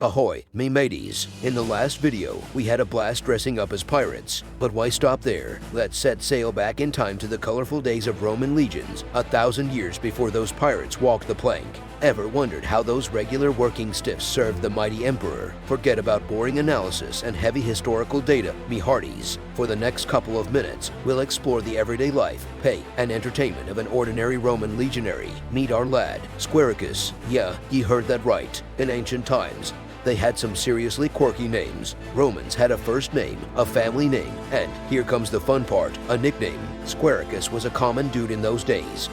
Ahoy, me mateys. In the last video, we had a blast dressing up as pirates. But why stop there? Let's set sail back in time to the colorful days of Roman legions, 1,000 years before those pirates walked the plank. Ever wondered how those regular working stiffs served the mighty emperor? Forget about boring analysis and heavy historical data, me hearties. For the next couple of minutes, we'll explore the everyday life, pay, and entertainment of an ordinary Roman legionary. Meet our lad, Squaricus. Yeah, ye heard that right. In ancient times, they had some seriously quirky names. Romans had a first name, a family name, and here comes the fun part, a nickname. Squaricus was a common dude in those days.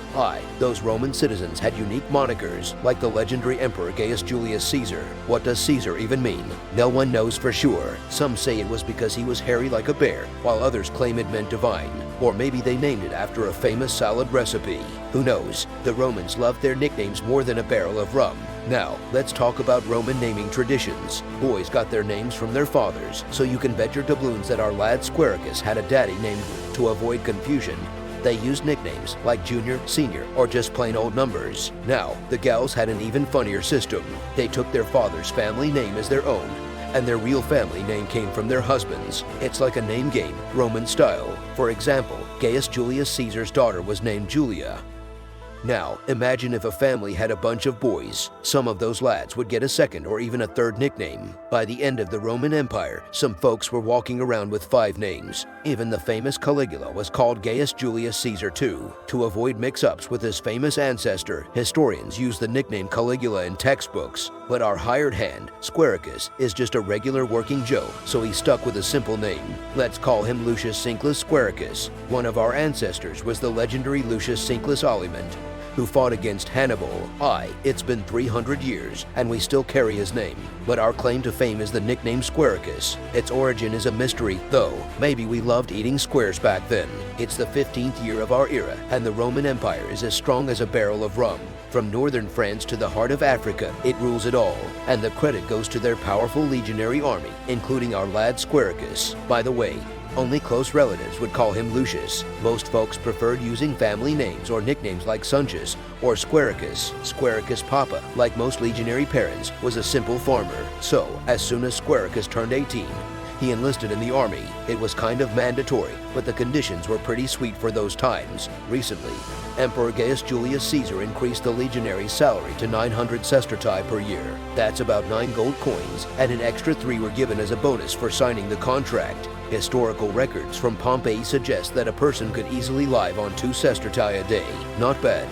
Those Roman citizens had unique monikers, like the legendary emperor Gaius Julius Caesar. What does Caesar even mean? No one knows for sure. Some say it was because he was hairy like a bear, while others claim it meant divine. Or maybe they named it after a famous salad recipe. Who knows? The Romans loved their nicknames more than a barrel of rum. Now, let's talk about Roman naming traditions. Boys got their names from their fathers, so you can bet your doubloons that our lad Squaricus had a daddy named. To avoid confusion, they used nicknames like junior, senior, or just plain old numbers. Now, the gals had an even funnier system. They took their father's family name as their own, and their real family name came from their husbands. It's like a name game, Roman style. For example, Gaius Julius Caesar's daughter was named Julia. Now, imagine if a family had a bunch of boys. Some of those lads would get a second or even a third nickname. By the end of the Roman Empire, some folks were walking around with 5 names. Even the famous Caligula was called Gaius Julius Caesar too. To avoid mix-ups with his famous ancestor, historians use the nickname Caligula in textbooks. But our hired hand, Squaricus, is just a regular working Joe, so he stuck with a simple name. Let's call him Lucius Cinclus Squaricus. One of our ancestors was the legendary Lucius Cinclus Alimant, who fought against Hannibal. It's been 300 years, and we still carry his name. But our claim to fame is the nickname Squaricus. Its origin is a mystery, though. Maybe we loved eating squares back then. It's the 15th year of our era, and the Roman Empire is as strong as a barrel of rum. From northern France to the heart of Africa, it rules it all. And the credit goes to their powerful legionary army, including our lad Squaricus. By the way, only close relatives would call him Lucius. Most folks preferred using family names or nicknames like Sunchus or Squaricus. Squaricus Papa, like most legionary parents, was a simple farmer. So, as soon as Squaricus turned 18, he enlisted in the army. It was kind of mandatory, but the conditions were pretty sweet for those times. Recently, Emperor Gaius Julius Caesar increased the legionary's salary to 900 sestertii per year. That's about 9 gold coins, and an extra 3 were given as a bonus for signing the contract. Historical records from Pompeii suggest that a person could easily live on 2 sestertii a day. Not bad.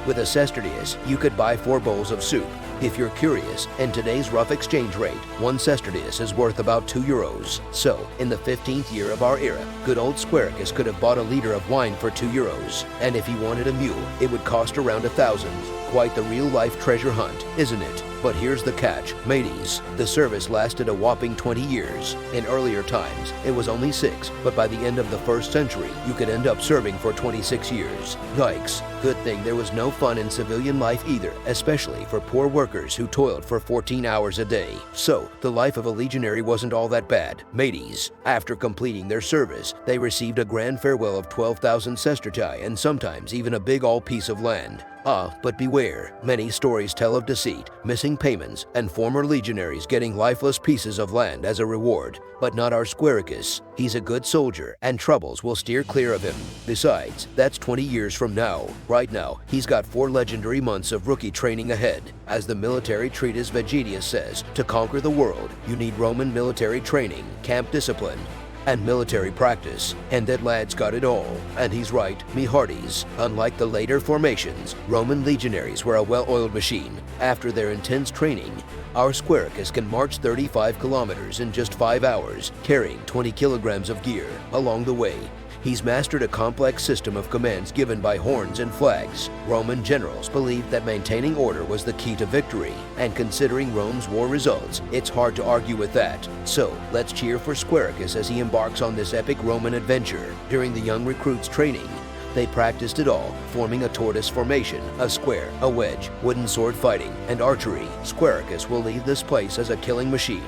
With a sestertius, you could buy 4 bowls of soup. If you're curious, in today's rough exchange rate, 1 sestertius is worth about 2 euros. So, in the 15th year of our era, good old Squaricus could have bought a liter of wine for 2 euros. And if he wanted a mule, it would cost around 1,000. Quite the real-life treasure hunt, isn't it? But here's the catch, mateys. The service lasted a whopping 20 years. In earlier times, it was only 6, but by the end of the 1st century, you could end up serving for 26 years. Yikes. Good thing there was no fun in civilian life either, especially for poor workers who toiled for 14 hours a day. So, the life of a legionary wasn't all that bad. Mateys, after completing their service, they received a grand farewell of 12,000 sestertii and sometimes even a big old piece of land. But beware, many stories tell of deceit, missing payments, and former legionaries getting lifeless pieces of land as a reward. But not our Squaricus. He's a good soldier, and troubles will steer clear of him. Besides, that's 20 years from now. Right now, he's got 4 legendary months of rookie training ahead. As the military treatise Vegetius says, to conquer the world, you need Roman military training, camp discipline, and military practice, and that lad's got it all. And he's right, me hearties. Unlike the later formations, Roman legionaries were a well-oiled machine. After their intense training, our Squaricus can march 35 kilometers in just 5 hours, carrying 20 kilograms of gear. Along the way, he's mastered a complex system of commands given by horns and flags. Roman generals believed that maintaining order was the key to victory, and considering Rome's war results, it's hard to argue with that. So, let's cheer for Squaricus as he embarks on this epic Roman adventure. During the young recruits' training, they practiced it all, forming a tortoise formation, a square, a wedge, wooden sword fighting, and archery. Squaricus will leave this place as a killing machine,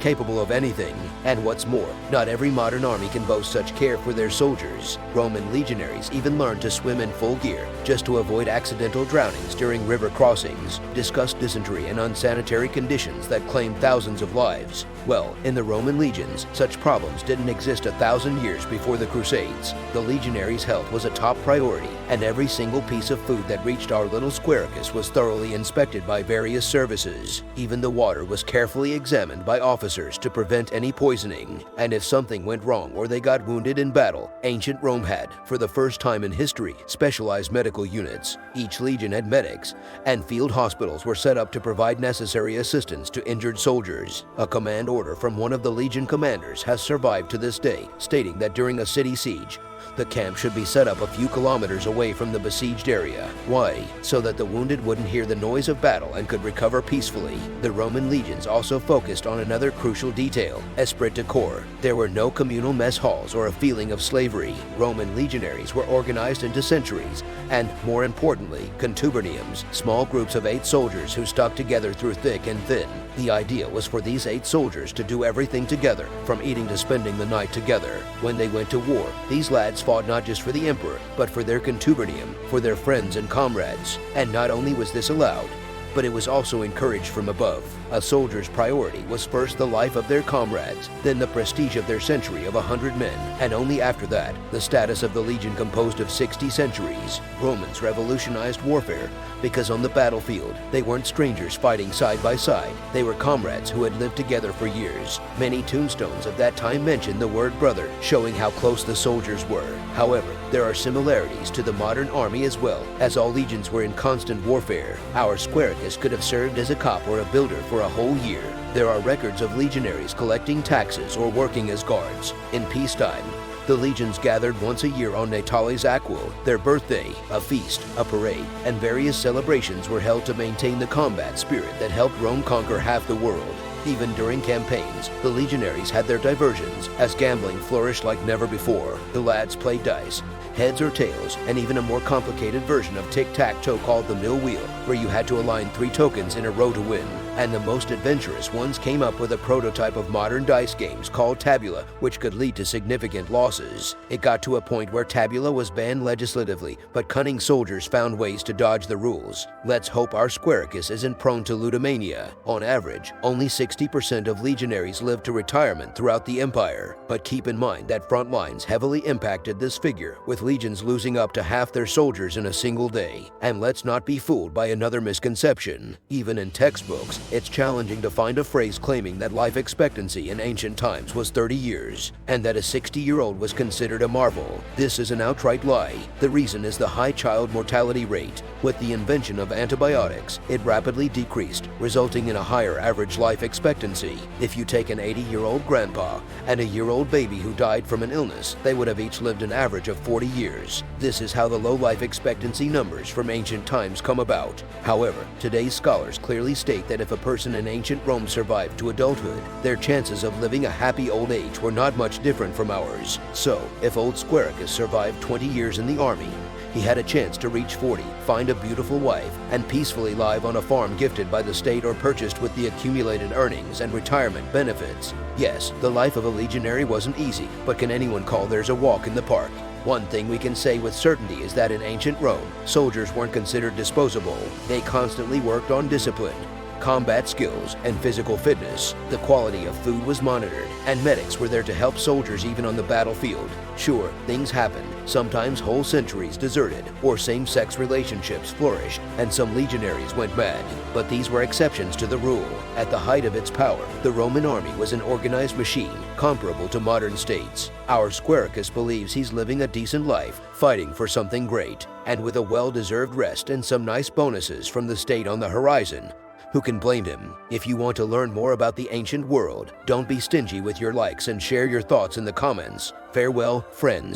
capable of anything. And what's more, not every modern army can boast such care for their soldiers. Roman legionaries even learned to swim in full gear just to avoid accidental drownings during river crossings, discussed dysentery and unsanitary conditions that claimed thousands of lives. Well, in the Roman legions, such problems didn't exist 1,000 years before the Crusades. The legionaries' health was a top priority, and every single piece of food that reached our little Squaricus was thoroughly inspected by various services. Even the water was carefully examined by officers to prevent any poisoning. And if something went wrong or they got wounded in battle, ancient Rome had, for the first time in history, specialized medical units. Each legion had medics, and field hospitals were set up to provide necessary assistance to injured soldiers. A command order from one of the legion commanders has survived to this day, stating that during a city siege, the camp should be set up a few kilometers away from the besieged area. Why? So that the wounded wouldn't hear the noise of battle and could recover peacefully. The Roman legions also focused on another crucial detail, esprit de corps. There were no communal mess halls or a feeling of slavery. Roman legionaries were organized into centuries and, more importantly, contuberniums, small groups of 8 soldiers who stuck together through thick and thin. The idea was for these 8 soldiers to do everything together, from eating to spending the night together. When they went to war, these lads fought not just for the emperor, but for their contubernium, for their friends and comrades. And not only was this allowed, but it was also encouraged from above. A soldier's priority was first the life of their comrades, then the prestige of their century of 100 men, and only after that, the status of the legion composed of 60 centuries. Romans revolutionized warfare because on the battlefield, they weren't strangers fighting side by side. They were comrades who had lived together for years. Many tombstones of that time mention the word brother, showing how close the soldiers were. However, there are similarities to the modern army as well, as all legions were in constant warfare. Our Squaricus could have served as a cop or a builder for a whole year. There are records of legionaries collecting taxes or working as guards. In peacetime, the legions gathered once a year on Natales Aquil, their birthday, a feast, a parade, and various celebrations were held to maintain the combat spirit that helped Rome conquer half the world. Even during campaigns, the legionaries had their diversions, as gambling flourished like never before. The lads played dice, heads or tails, and even a more complicated version of tic-tac-toe called the mill wheel, where you had to align 3 tokens in a row to win. And the most adventurous ones came up with a prototype of modern dice games called tabula, which could lead to significant losses. It got to a point where tabula was banned legislatively, but cunning soldiers found ways to dodge the rules. Let's hope our Squaricus isn't prone to ludomania. On average, only 60% of legionaries lived to retirement throughout the empire. But keep in mind that front lines heavily impacted this figure, with legions losing up to half their soldiers in a single day. And let's not be fooled by another misconception. Even in textbooks, it's challenging to find a phrase claiming that life expectancy in ancient times was 30 years, and that a 60-year-old was considered a marvel. This is an outright lie. The reason is the high child mortality rate. With the invention of antibiotics, it rapidly decreased, resulting in a higher average life expectancy. If you take an 80-year-old grandpa and a year-old baby who died from an illness, they would have each lived an average of 40 years. This is how the low life expectancy numbers from ancient times come about. However, today's scholars clearly state that if a person in ancient Rome survived to adulthood, their chances of living a happy old age were not much different from ours. So, if old Squaricus survived 20 years in the army, he had a chance to reach 40, find a beautiful wife, and peacefully live on a farm gifted by the state or purchased with the accumulated earnings and retirement benefits. Yes, the life of a legionary wasn't easy, but can anyone call theirs a walk in the park? One thing we can say with certainty is that in ancient Rome, soldiers weren't considered disposable. They constantly worked on discipline, combat skills, and physical fitness. The quality of food was monitored, and medics were there to help soldiers even on the battlefield. Sure, things happened. Sometimes whole centuries deserted, or same-sex relationships flourished, and some legionaries went mad. But these were exceptions to the rule. At the height of its power, the Roman army was an organized machine, comparable to modern states. Our Squaricus believes he's living a decent life, fighting for something great, and with a well-deserved rest and some nice bonuses from the state on the horizon. Who can blame him? If you want to learn more about the ancient world, don't be stingy with your likes and share your thoughts in the comments. Farewell, friends.